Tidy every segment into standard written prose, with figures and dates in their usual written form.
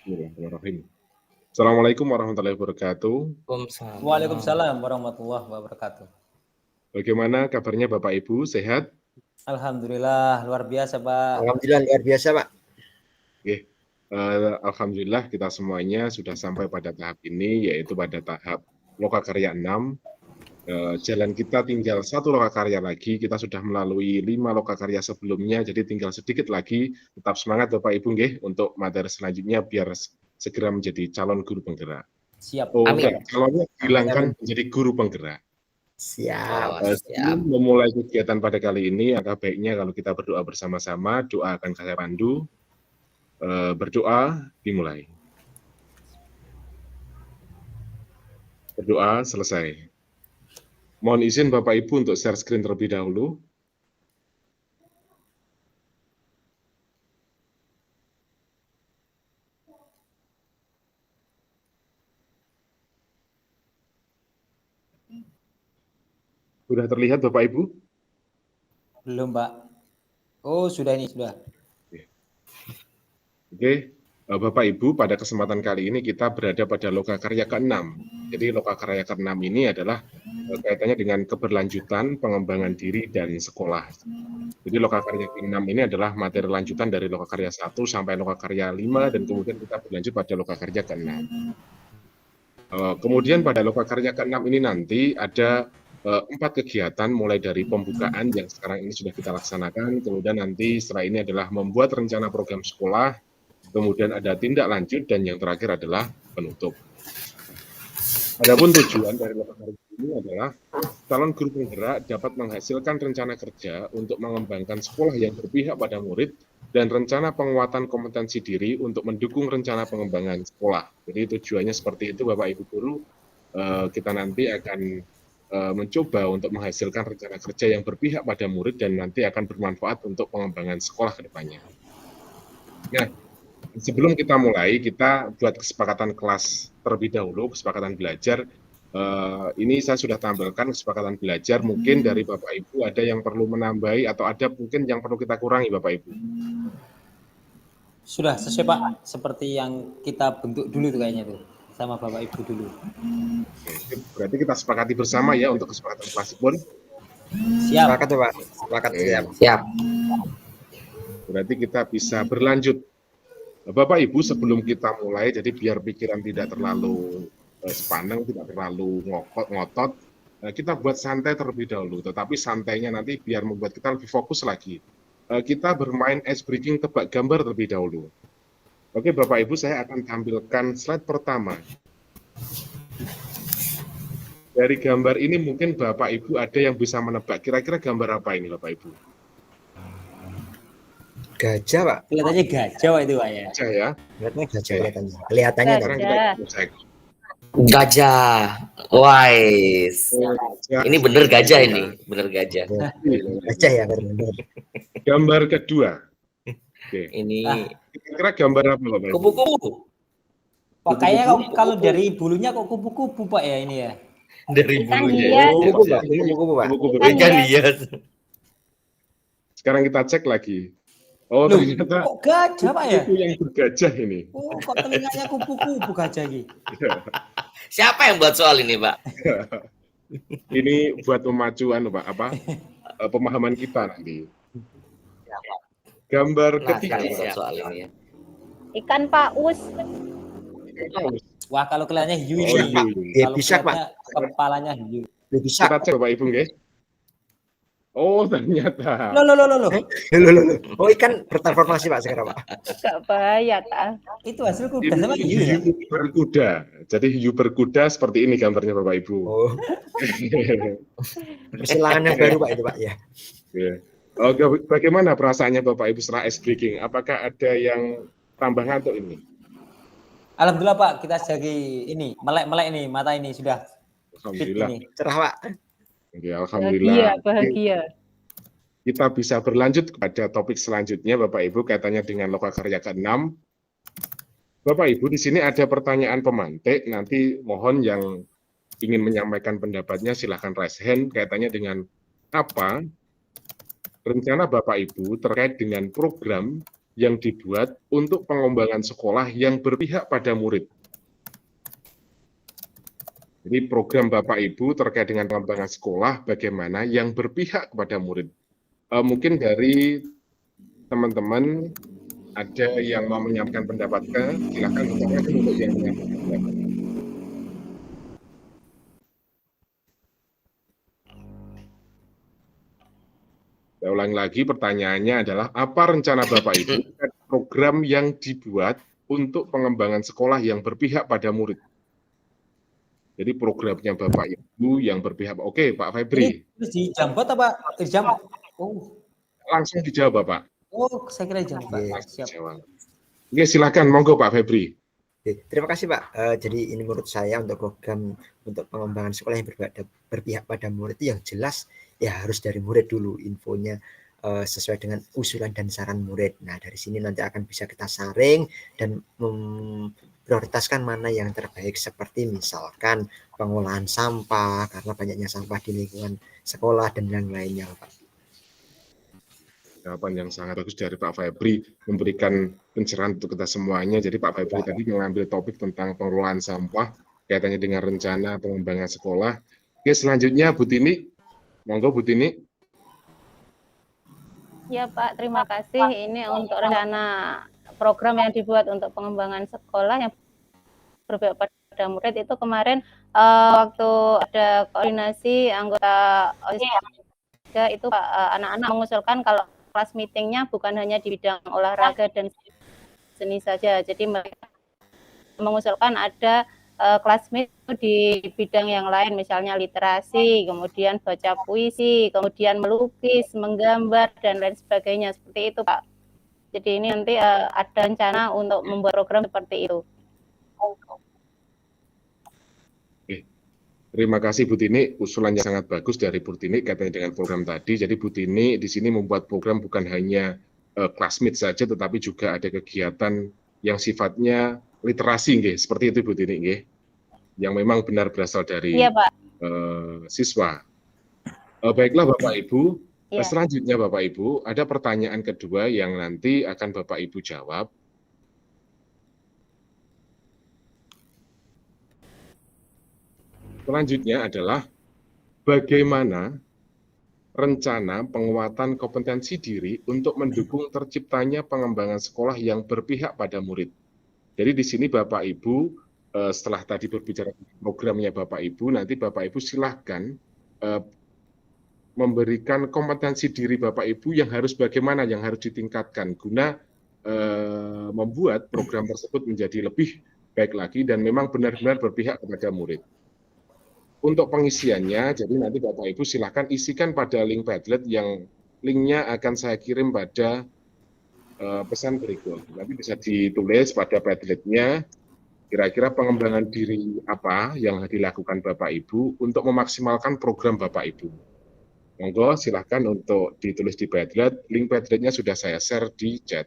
Bismillahirrahmanirrahim. Assalamualaikum warahmatullahi wabarakatuh. Waalaikumsalam warahmatullahi wabarakatuh. Bagaimana kabarnya Bapak Ibu? Sehat? Alhamdulillah luar biasa, Pak. Alhamdulillah luar biasa, Pak. Oke. Alhamdulillah kita semuanya sudah sampai pada tahap ini, yaitu pada tahap lokakarya 6. Jalan kita tinggal 1 lokakarya lagi. Kita sudah melalui 5 lokakarya sebelumnya, jadi tinggal sedikit lagi. Tetap semangat Bapak Ibu nggih untuk materi selanjutnya biar segera menjadi calon guru penggerak. Siap. Oh, Amin. calonnya hilangkan menjadi guru penggerak. Siap. Sebelum memulai kegiatan pada kali ini, angka baiknya kalau kita berdoa bersama-sama. Doa akan saya pandu. Berdoa dimulai. Berdoa selesai. Mohon izin Bapak Ibu untuk share screen terlebih dahulu. Sudah terlihat Bapak Ibu? Belum, Pak. Oh, sudah ini, sudah. Oke, Bapak Ibu, pada kesempatan kali ini kita berada pada lokakarya ke-6. Jadi lokakarya ke-6 ini adalah kaitannya dengan keberlanjutan, pengembangan diri, dan sekolah. Jadi lokakarya ke-6 ini adalah materi lanjutan dari lokakarya 1 sampai lokakarya 5, dan kemudian kita berlanjut pada lokakarya ke-6. Kemudian pada lokakarya ke-6 ini nanti ada 4 kegiatan, mulai dari pembukaan yang sekarang ini sudah kita laksanakan, kemudian nanti setelah ini adalah membuat rencana program sekolah, kemudian ada tindak lanjut, dan yang terakhir adalah penutup. Adapun tujuan dari lokakarya ini adalah calon guru penggerak dapat menghasilkan rencana kerja untuk mengembangkan sekolah yang berpihak pada murid dan rencana penguatan kompetensi diri untuk mendukung rencana pengembangan sekolah. Jadi tujuannya seperti itu Bapak Ibu Guru. Kita nanti akan mencoba untuk menghasilkan rencana kerja yang berpihak pada murid dan nanti akan bermanfaat untuk pengembangan sekolah ke depannya. Nah, sebelum kita mulai, kita buat kesepakatan kelas terlebih dahulu, kesepakatan belajar. Ini saya sudah tampilkan kesepakatan belajar. Mungkin dari Bapak Ibu ada yang perlu menambahi atau ada mungkin yang perlu kita kurangi Bapak Ibu. Sudah sesuai, Pak. Seperti yang kita bentuk dulu tuh kayaknya tuh. Sama Bapak Ibu dulu. Oke, berarti kita sepakati bersama ya untuk kesepakatan kelas pun. Siap. Sepakat tuh, Pak. Sepakat. Oke. Siap. Berarti kita bisa berlanjut. Bapak Ibu, sebelum kita mulai, jadi biar pikiran tidak terlalu sepaneng, tidak terlalu ngotot, kita buat santai terlebih dahulu. Tetapi santainya nanti biar membuat kita lebih fokus lagi. Kita bermain ice breaking tebak gambar terlebih dahulu. Oke, Bapak Ibu, saya akan tampilkan slide pertama. Dari gambar ini mungkin Bapak Ibu ada yang bisa menebak. Kira-kira gambar apa ini, Bapak Ibu? Gajah, Pak. Kelihatannya gajah itu, Pak ya. Gajah ya. Kelihatannya gajah kelihatannya. Kelihatannya Sekarang tadi. kita cek. Gajah, wise. Gajah. Ini bener gajah ini, bener gajah. Gajah ya, benar. Gambar kedua. Oke. Ini Kira-kira gambar apa, Bapak Ibu? kupu-kupu Pak, kayaknya kalau dari bulunya kok kupu-kupu, Pak ya ini ya. dari Ikan bulunya. hias. Kupu-kupu, Pak. Kupu-kupu, Pak. Kupu-kupu. Ikan hias. Sekarang kita cek lagi. Oh, Loh, ternyata kok gajah, Pak ya? itu yang bergajah ini. Oh, kok telinganya kupu-kupu gajah gitu. Siapa yang buat soal ini, Pak? Ini buat memacuan, Pak, pemahaman kita nanti. Gambar Nah, ketiga. yang buat soal ini ya. Ikan paus. Wah, kalau kelihatannya hiu Oh, ini. hiu. Ya, Kalau bisa, Pak. kelihatannya kepalanya hiu. Bisa. Kita cek Bapak Ibu, nggih. Oh, ternyata. Loh. Loh. Oh, ikan bertransformasi, Pak, sekarang, Pak. Gak bahaya, tak. Itu hasil kuda Ini sama hiu ya. hiu berkuda. Jadi hiu berkuda seperti ini gambarnya Bapak Ibu. Oh, persilangan yang baru, Pak, itu, Pak, ya. Ya. Oke, bagaimana perasaannya Bapak Ibu setelah ice breaking? Apakah ada yang tambah ngantuk ini? Alhamdulillah, Pak, kita jadi ini melek-melek ini mata ini sudah fit Alhamdulillah. ini. Cerah, Pak. Oke, alhamdulillah. Bahagia. Kita bisa berlanjut kepada topik selanjutnya, Bapak Ibu, kaitannya dengan lokakarya ke-6. Bapak Ibu, di sini ada pertanyaan pemantik. Nanti mohon yang ingin menyampaikan pendapatnya silahkan raise hand kaitannya dengan apa rencana Bapak Ibu terkait dengan program yang dibuat untuk pengembangan sekolah yang berpihak pada murid. Jadi program Bapak Ibu terkait dengan pengembangan sekolah bagaimana yang berpihak kepada murid. Mungkin dari teman-teman ada yang mau menyampaikan pendapatnya, silakan ucapkan untuk yang menyampaikan pendapat. Saya ulangi lagi, pertanyaannya adalah apa rencana Bapak Ibu program yang dibuat untuk pengembangan sekolah yang berpihak pada murid? Jadi programnya Bapak Ibu yang berpihak. Oke, Pak Febri. Terus dijambot apa? Dijambot. Oh, Langsung dijawab, Bapak. oh, saya kira dijambot. Iya. Siap. Jawab. Oke, silakan, monggo Pak Febri. Oke, terima kasih Pak. Jadi ini menurut saya untuk program untuk pengembangan sekolah yang berpihak pada murid itu yang jelas ya harus dari murid dulu infonya sesuai dengan usulan dan saran murid. Nah dari sini nanti akan bisa kita saring dan memprioritaskan mana yang terbaik seperti misalkan pengolahan sampah karena banyaknya sampah di lingkungan sekolah dan yang lainnya Pak. Jawaban yang sangat bagus dari Pak Febri, memberikan pencerahan untuk kita semuanya. Jadi Pak Febri tadi mengambil topik tentang pengelolaan sampah, kaitannya dengan rencana pengembangan sekolah. Oke, selanjutnya Bu Tini. Monggo Bu Tini. Ya Pak, terima kasih. Ini untuk rencana program yang dibuat untuk pengembangan sekolah yang berpihak pada murid itu kemarin waktu ada koordinasi anggota OSIS itu anak-anak mengusulkan kalau kelas meetingnya bukan hanya di bidang olahraga dan seni saja. Jadi mereka mengusulkan ada kelas meet di bidang yang lain, misalnya literasi, kemudian baca puisi, kemudian melukis, menggambar, dan lain sebagainya. Seperti itu, Pak. Jadi ini nanti ada rencana untuk membuat program seperti itu. Terima kasih Bu Tini, usulannya sangat bagus dari Bu Tini kaitannya dengan program tadi. Jadi Bu Tini di sini membuat program bukan hanya classmate saja, tetapi juga ada kegiatan yang sifatnya literasi, nggih. Seperti itu Bu Tini, nggih. Yang memang benar berasal dari Iya, Pak. Siswa. Baiklah Bapak Ibu, Iya. selanjutnya Bapak Ibu, ada pertanyaan kedua yang nanti akan Bapak Ibu jawab. Selanjutnya adalah bagaimana rencana penguatan kompetensi diri untuk mendukung terciptanya pengembangan sekolah yang berpihak pada murid. Jadi di sini Bapak Ibu, setelah tadi berbicara programnya Bapak Ibu, nanti Bapak Ibu silahkan memberikan kompetensi diri Bapak Ibu yang harus bagaimana, yang harus ditingkatkan guna membuat program tersebut menjadi lebih baik lagi dan memang benar-benar berpihak kepada murid. Untuk pengisiannya, jadi nanti Bapak Ibu silahkan isikan pada link Padlet yang linknya akan saya kirim pada pesan berikut. Nanti bisa ditulis pada Padletnya kira-kira pengembangan diri apa yang dilakukan Bapak Ibu untuk memaksimalkan program Bapak Ibu. Monggo silahkan untuk ditulis di Padlet, link Padletnya sudah saya share di chat.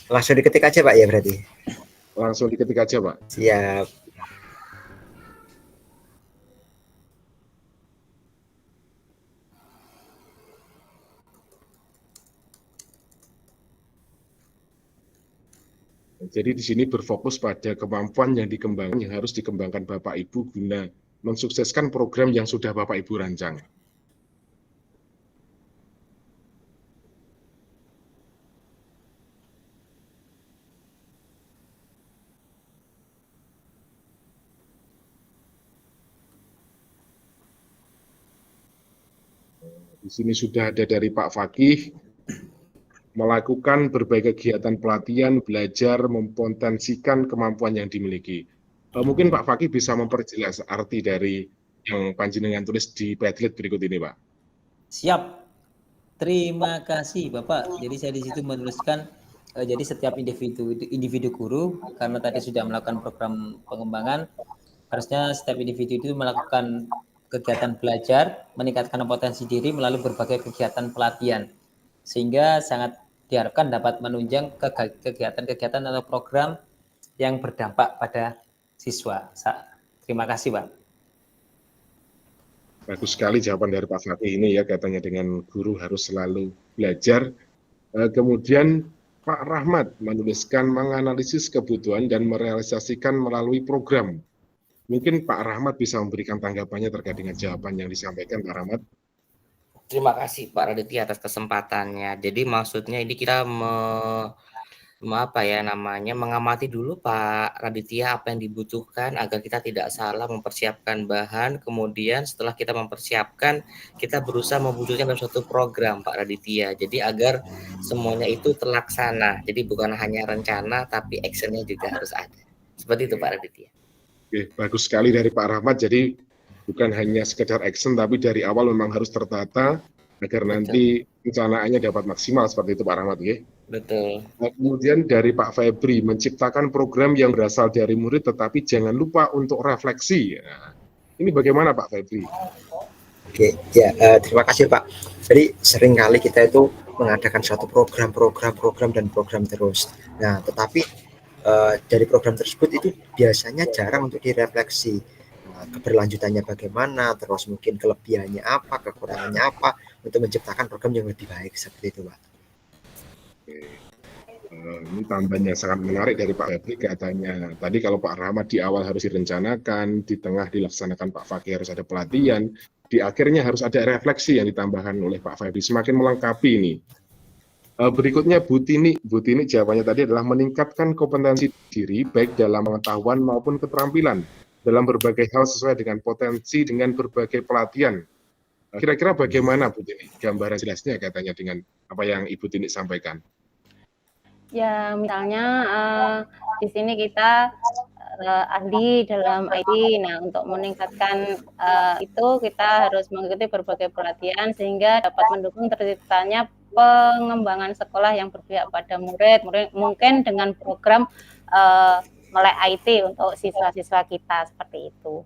Langsung diketik aja Pak ya berarti. Langsung diketik aja Pak. Siap. Jadi di sini berfokus pada kemampuan yang dikembangkan, yang harus dikembangkan Bapak Ibu guna mensukseskan program yang sudah Bapak Ibu rancang. Di sini sudah ada dari Pak Fakih, melakukan berbagai kegiatan pelatihan, belajar, mempotensikan kemampuan yang dimiliki. Mungkin Pak Fakih bisa memperjelas arti dari yang panjenengan tulis di Padlet berikut ini, Pak. Siap. Terima kasih Bapak. Jadi saya di situ menuliskan jadi setiap individu guru karena tadi sudah melakukan program pengembangan Harusnya setiap individu itu melakukan kegiatan belajar, meningkatkan potensi diri melalui berbagai kegiatan pelatihan, sehingga sangat diharapkan dapat menunjang kegiatan-kegiatan atau program yang berdampak pada siswa. Terima kasih, Pak. Bagus sekali jawaban dari Pak Fatih ini ya, katanya dengan guru harus selalu belajar. Kemudian Pak Rahmat menuliskan menganalisis kebutuhan dan merealisasikan melalui program. Mungkin Pak Rahmat bisa memberikan tanggapannya terkait dengan jawaban yang disampaikan Pak Rahmat. Terima kasih Pak Raditya atas kesempatannya. Jadi maksudnya ini kita mengamati dulu Pak Raditya apa yang dibutuhkan agar kita tidak salah mempersiapkan bahan, kemudian setelah kita mempersiapkan kita berusaha mewujudkan dalam suatu program Pak Raditya, jadi agar semuanya itu terlaksana, jadi bukan hanya rencana tapi actionnya juga harus ada, seperti itu Pak Raditya. Oke, bagus sekali dari Pak Rahmat, jadi bukan hanya sekedar action tapi dari awal memang harus tertata agar nanti rencanaannya dapat maksimal, seperti itu Pak Rahmat ya. Betul. Kemudian dari Pak Febri, menciptakan program yang berasal dari murid tetapi jangan lupa untuk refleksi. Nah, ini bagaimana Pak Febri? Oke, ya terima kasih Pak. Jadi seringkali kita itu mengadakan suatu program terus. Nah, tetapi dari program tersebut itu biasanya jarang untuk direfleksi. Keberlanjutannya bagaimana, terus mungkin kelebihannya apa, kekurangannya apa, untuk menciptakan program yang lebih baik, seperti itu Pak. Ini tambahan yang sangat menarik dari Pak Febri, katanya tadi kalau Pak Rahmat di awal harus direncanakan, di tengah dilaksanakan Pak Fakih harus ada pelatihan, di akhirnya harus ada refleksi yang ditambahkan oleh Pak Febri, semakin melengkapi ini. Berikutnya Bu Tini jawabannya tadi adalah meningkatkan kompetensi diri baik dalam pengetahuan maupun keterampilan dalam berbagai hal sesuai dengan potensi dengan berbagai pelatihan. Kira-kira bagaimana Bu Tini gambaran jelasnya katanya dengan apa yang Ibu Tini sampaikan? Ya, misalnya di sini kita ahli dalam IT. Nah, untuk meningkatkan itu kita harus mengikuti berbagai pelatihan sehingga dapat mendukung terciptanya pengembangan sekolah yang berpihak pada murid, mungkin dengan program melek IT untuk siswa-siswa kita, seperti itu.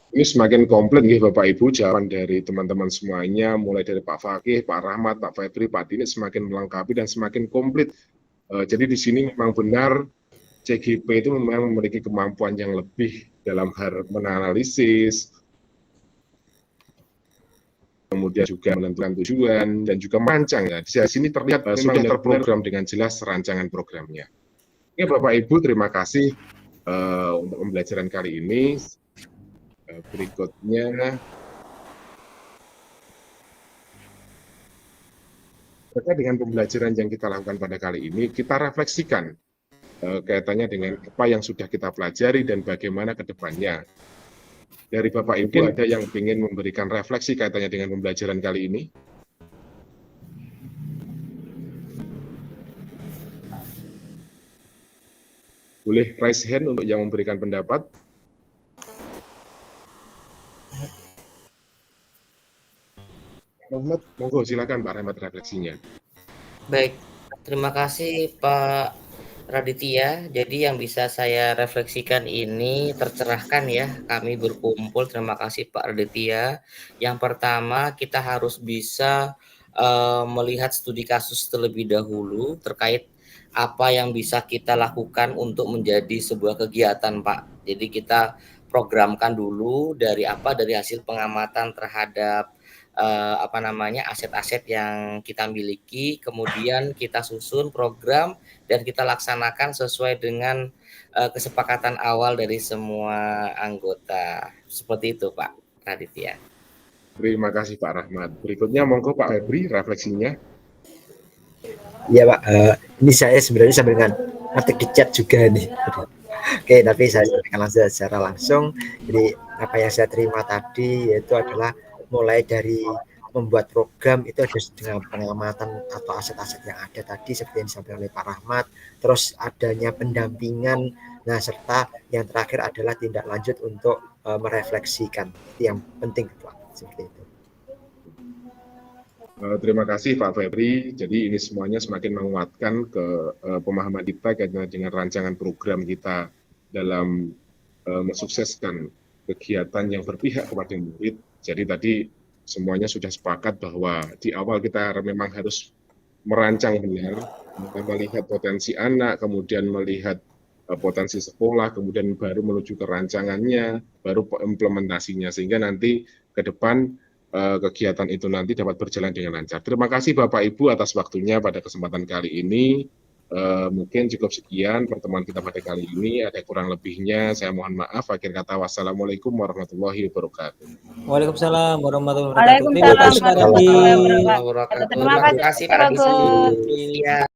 Ini semakin komplit nih Bapak Ibu, jawaban dari teman-teman semuanya, mulai dari Pak Fakih, Pak Rahmat, Pak Febri, Pak Tini semakin melengkapi dan semakin komplit. Jadi di sini memang benar CGP itu memang memiliki kemampuan yang lebih dalam hal menganalisis, kemudian juga menentukan tujuan dan juga merancang. Ya. Di sini terlihat sudah terprogram dengan jelas rancangan programnya. Oke Bapak Ibu, terima kasih untuk pembelajaran kali ini. Berikutnya terkait dengan pembelajaran yang kita lakukan pada kali ini, kita refleksikan kaitannya dengan apa yang sudah kita pelajari dan bagaimana ke depannya. Dari Bapak Ibu ada yang ingin memberikan refleksi kaitannya dengan pembelajaran kali ini? Boleh raise hand untuk yang memberikan pendapat. Rahmat, monggo silakan Pak Rahmat refleksinya. Baik, terima kasih Pak Raditya. Jadi yang bisa saya refleksikan ini tercerahkan ya, kami berkumpul. Terima kasih Pak Raditya. Yang pertama, kita harus bisa melihat studi kasus terlebih dahulu terkait apa yang bisa kita lakukan untuk menjadi sebuah kegiatan Pak. Jadi kita programkan dulu dari hasil pengamatan terhadap aset-aset yang kita miliki, kemudian kita susun program dan kita laksanakan sesuai dengan kesepakatan awal dari semua anggota. Seperti itu Pak Raditya. Terima kasih Pak Rahmat. Berikutnya monggo Pak Febri refleksinya. Iya Pak, ini saya sebenarnya sambil ngetik di chat juga nih. Oke, tapi saya sampaikan secara langsung. Jadi apa yang saya terima tadi yaitu adalah mulai dari membuat program itu ada dengan pengamatan atau aset-aset yang ada tadi seperti yang disampaikan oleh Pak Rahmat, terus adanya pendampingan, nah serta yang terakhir adalah tindak lanjut untuk merefleksikan. Itu yang penting Pak, seperti itu. Terima kasih Pak Febri. Jadi ini semuanya semakin menguatkan ke pemahaman kita kaitannya dengan rancangan program kita dalam mensukseskan kegiatan yang berpihak kepada murid. Jadi tadi semuanya sudah sepakat bahwa di awal kita memang harus merancang benar, melihat potensi anak, kemudian melihat potensi sekolah, kemudian baru menuju ke rancangannya, baru implementasinya, sehingga nanti ke depan kegiatan itu nanti dapat berjalan dengan lancar. Terima kasih Bapak Ibu atas waktunya pada kesempatan kali ini. Mungkin cukup sekian pertemuan kita pada kali ini. Ada kurang lebihnya, saya mohon maaf. Akhir kata, wassalamualaikum warahmatullahi wabarakatuh. Waalaikumsalam warahmatullahi wabarakatuh. Waalaikumsalam Terima kasih Pak Rudi. warahmatullahi wabarakatuh. Terima kasih Pak Pak Gus. Raditya.